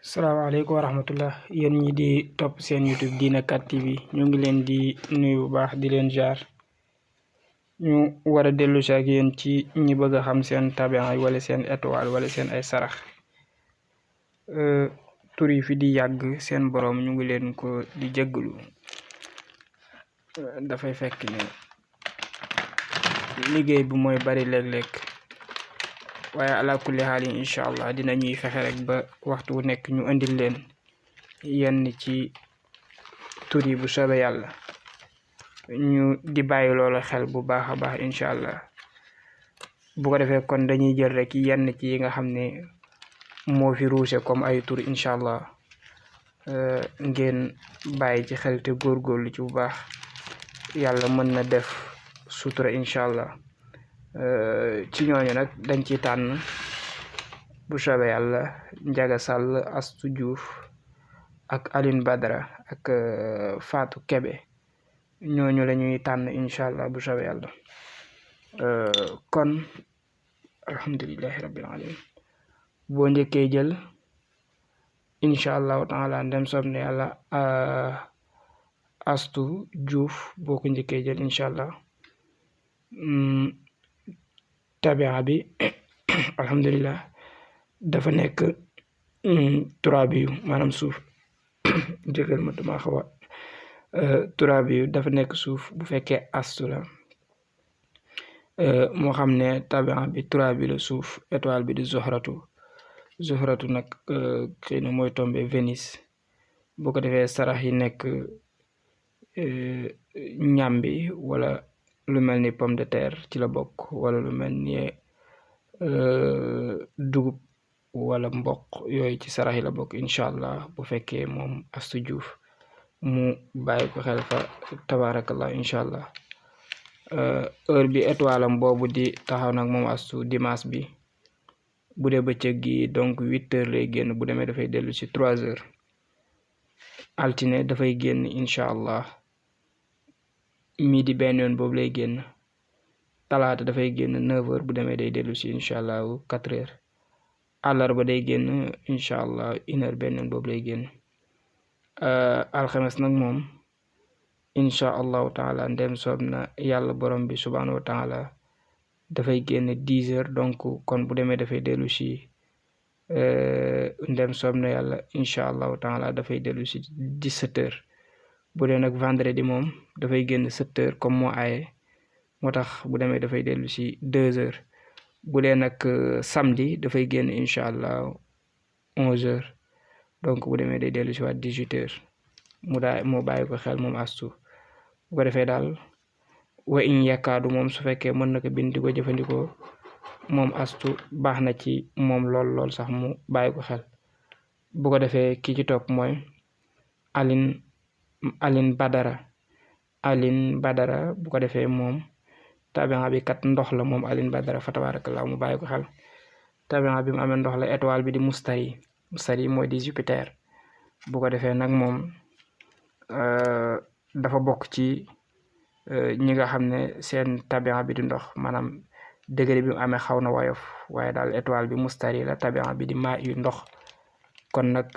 salaamaaleykum wa rahmatullah yéen ñi di topp seen YouTube Dina 4 TV ñu ngi leen di nuyu bu baax di leen jaar ñu war a dellu si ak yéen ci ñi bëgg a xam seen tabian wala seen étoile wala seen ay sarax tur yi fi di yàgg seen borom ñu ngi leen ko di jéggalu dafay fekk ne liggéey bi mooy bari léeg-léeg waaye ala kulli xaal yi incha allah dinañuy fexe rek ba waxtu wu nekk ñu indil leen yenn ci tur yi bu soobee yàlla ñu di bàyyi loolu xel bu baax a baax incha allah bu ko defee kon dañuy jël rek yenn ci yi nga xam ne moo fi ruuse comme ay tur incha allah ngeen bàyyi ci xel te góorgóorlu ci bu baax yàlla mën na def sutura incha allah. ci ñooñu nag dañ ci tànn bu soobee yàlla Njaga Sall Astu Juuf ak Aline Badara ak Fatou Kebe ñooñu la ñuy tànn incha allah bu soobee yàlla kon alhamdulillahi rabbil alamin boo njëkkee jël incha allahu taala ndem soob ne yàlla Astu Juuf boo ko njëkkee jël incha allah tabia bi alhamdulillah dafa nekk turabiyu maanaam suuf jëgal ma dama xaw a turabiyu dafa nekk suuf bu fekkee astu la moo xam ne tabia bi turabi la suuf étoile bi di zuhratu nag xëy na mooy tombé Vénus boo ko defee sarax yi nekk ñambi wala lu mel ni pomme de terre ci la bokk wala lu mel ni dugub wala mboq yooyu ci sarax yi la bokk incha allah bu fekkee moom Astu Juuf mu bàyyi ko xel fa tabarakallah incha allah heure bi étoile am boobu di taxaw nag moom Astu dimanche bi bu dee bëccëg gi donc 8h lay génn bu demee dafay dellu ci 3h altine dafay génn incha allah midi benn yoon boobu lay génn talaata dafay génn 9h bu demee day dellu si incha allah 4h àllarba day génn incha allah 1h benn yoon boobu lay génn alxames nag moom incha allahu taala ndem soob na yàlla borom bi subhanahu wa taala dafay génn 10h donc kon bu demee dafay dellu si ndem soob na yàlla incha allahu taala dafay dellu si 17h. bu dee nag vendredi moom dafay génn 7h comme moo aaye moo tax bu demee dafay dellu si 2h bu dee nag samedi dafay génn incha allah 11h donc bu demee day dellu si waat 18h mu bàyyi ko xel moom Astu bu ko defee daal wa in yakkaadu moom su fekkee mën na ko bind di ko jëfandikoo moom Astu baax na ci moom lool sax mu bàyyi ko xel bu ko defee ki ci topp mooy Aline Badara bu ko defee moom tabian bi kat ndox la moom Aline Badara fa tabarakallah mu bàyyi ko xel tabian bi mu amee ndox la étoile bi di mustari mooy di Jupiter bu ko defee nag moom dafa bokk ci ñi nga xam ne seen tabian bi di ndox maanaam degré bi mu amee xaw na woyof waaye daal étoile bi mustari la tabian bi di maa yu ndox kon nag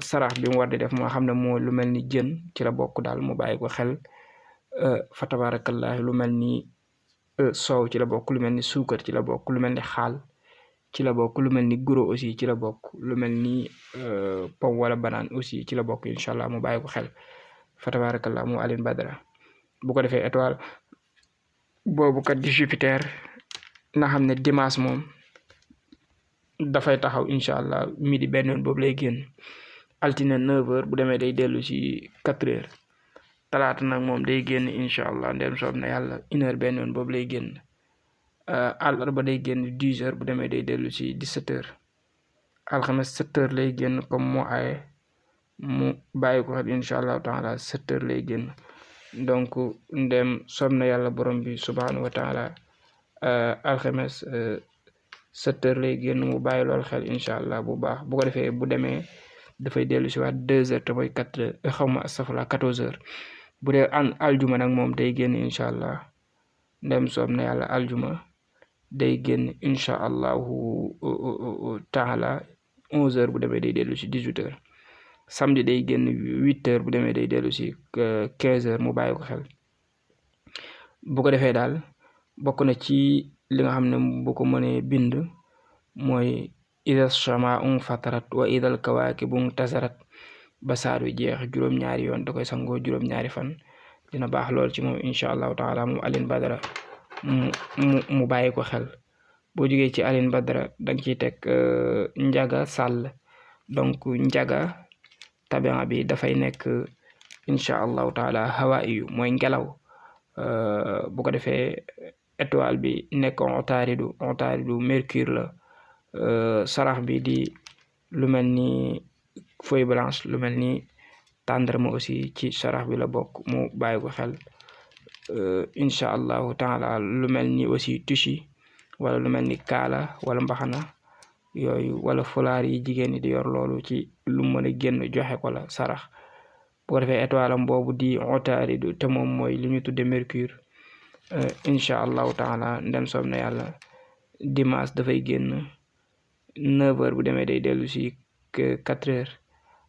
sarax bi mu war di def moo xam ne moo lu mel ni jën ci la bokk daal mu bàyyi ko xel fa tabarakallah lu mel ni soow ci la bokk lu mel ni suukar ci la bokk lu mel ni xaal ci la bokk lu mel ni guro aussi ci la bokk lu mel ni pomme wala banaan aussi ci la bokk incha allah mu bàyyi ko xel fa tabarakallah mu Aline Badara bu ko defee étoile boobu kat di Jupiter na xam ne dimanche moom dafay taxaw incha allah midi benn yoon boobu lay génn altine 9h bu demee day dellu ci 4h talaata nag moom day génn incha allah ndem soob na yàlla 1h benn yoon boobu lay génn àllarba day génn 10h bu demee day dellu ci 17h alxames 7h lay génn comme moo aaye mu bàyyi ko xel incha allah taala 7h lay génn donc ndem soob na yàlla borom bi subhanahu wa taala alxames 7h lay génn mu bàyyi lool xel incha allah bu baax bu ko defee bu demee dafay dellu si waat 2h te mooy 4h xaw ma astafurlah 14h bu dee aljuma nag moom day génn incha allah ndem soob na yàlla aljuma day génn incha allahu taala 11h bu demee day dellu si 18h samedi day génn 8h bu demee day dellu si 15h mu bàyyi ko xel. bu ko defee daal bokk na ci li nga xam ne bu ko mënee bind mooy ida shamaa'u fatarat wa idal kawaakibu tasarat ba saar wi jeex juróom-ñaari yoon da koy sangoo juróom-ñaari fan dina baax lool ci moom incha allahu taala moom Alioune Badara mu bàyyi ko xel. boo jógee ci Alioune Badara danga ciy teg Njaga Sàll donc Njaga tabian bi dafay nekk incha allahu taala hawaiyu mooy ngelaw. bu ko defee étoile bi nekk Utaridu Mercure la. sarax bi di lu mel ni feuille blanche lu mel ni tàndarma aussi ci sarax bi la bokk mu bàyyi ko xel incha allahu taala lu mel ni aussi tushi wala lu mel ni kaala wala mbaxana yooyu wala fulaar yi jigéen ñi di yor loolu ci lu mën a génn joxe ko la sarax. bu ko defee étoile am boobu di Utaridu te moom mooy li ñu tudde Mercure incha allahu taala ndem soob na yàlla dimanche dafay génn 9h bu demee day dellu si 4h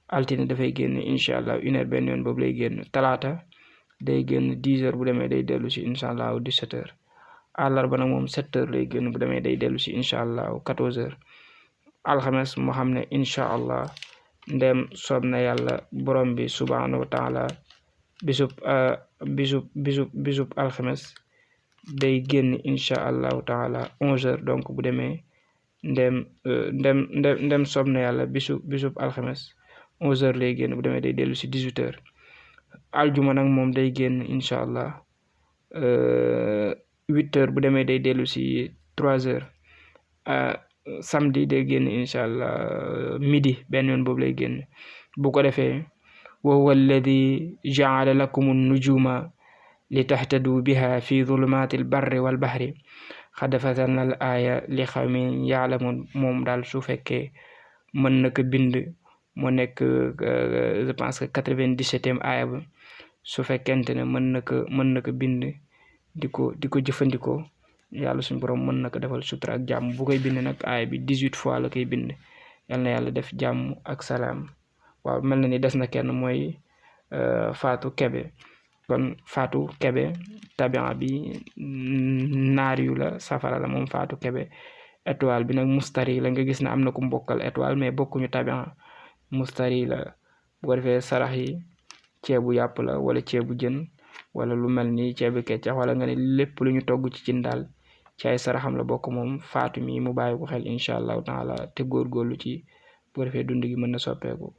altine dafay génn incha allah 1h benn yoon boobu lay génn talaata day génn 10h bu demee day dellu si incha allah 17h àllarba nag moom 7h lay génn bu demee day dellu si incha allah 14h alxames moo xam ne incha allah ndem soob na yàlla borom bi subhanahu wa taala bisub alxames day génn incha allahu taala 11h donc bu demee ndem soob na yàlla bisub alxames 11h lay génn bu demee day dellu si 18h aljuma nag moom day génn incha allah 8h bu demee day dellu si 3h samedi day génn incha allah midi benn yoon boobu lay génn. bu ko defee wa huwa alladi jaala lakum nujuma li tahtadu biha fi zulumaati albarri wal bahri xad fasalna al aaya li xawmin yaalamun moom daal su fekkee mën na ko bind mu nekk je pense que 97e aaya ba su fekkente ne mën na ko bind di ko jëfandikoo yàlla suñu borom mën na ko defal sutura ak jàmm. bu koy bind nag aaya bi 18 fois la koy bind. yal na yàlla def jàmm ak salaam. waaw mel na ni des na kenn mooy Fatou Kebe kon Fatou Kebe tabian bi naar yu la safara la moom Fatou Kebe étoile bi nag mustari la nga gis ne am na ku mbokkal étoile mais bokkuñu tabian mustari la. bu ko defee sarax yi ceebu yàpp la wala ceebu jën wala lu mel ni ceebu keccax wala nga ne lépp lu ñu togg ci cin daal ci ay saraxam la bokk moom Fatou mi mu bàyyi ko xel incha allahu taala te góorgóorlu ci bu ko defee dund gi mën na soppeeku.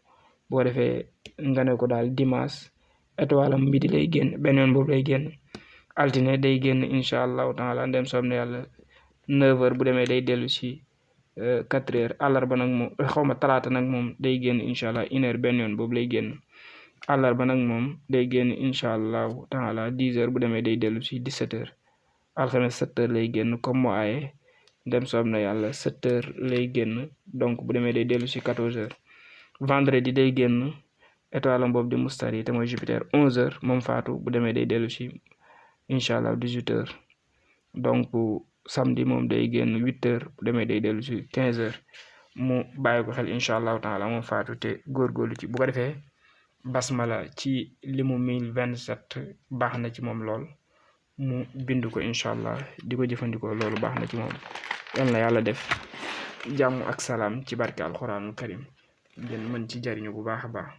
bu ko defee nga ne ko daal dimanche étoile am midi lay génn benn yoon boobu lay génn altine day génn incha allahu taala ndem soob na yàlla 9h bu demee day dellu si 4h àllarba nag moom xawma talaata nag moom day génn incha allah 1h benn yoon boobu lay génn àllarba nag moom day génn incha allahu taala 10h bu demee day dellu si 17h alxames 7h lay génn comme moo aaye ndem soob na yàlla 7h lay génn donc bu demee day dellu si 14h vendredi day génn étoile am boobu di mustari te mooy Jupiter 11h moom Fatou bu demee day dellu si incha allah 18h donc samedi moom day génn 8h bu demee day dellu si 15h mu bàyyi ko xel incha allahu taala moom Fatou te góorgóorlu ci. bu ko defee basmala ci limu 1027 baax na ci moom lool mu bind ko incha allah di ko jëfandikoo loolu baax na ci moom. yal na yàlla def jàmm ak salaam ci barke alxuraanul karim ngeen mën ci jariñu bu baax a baax.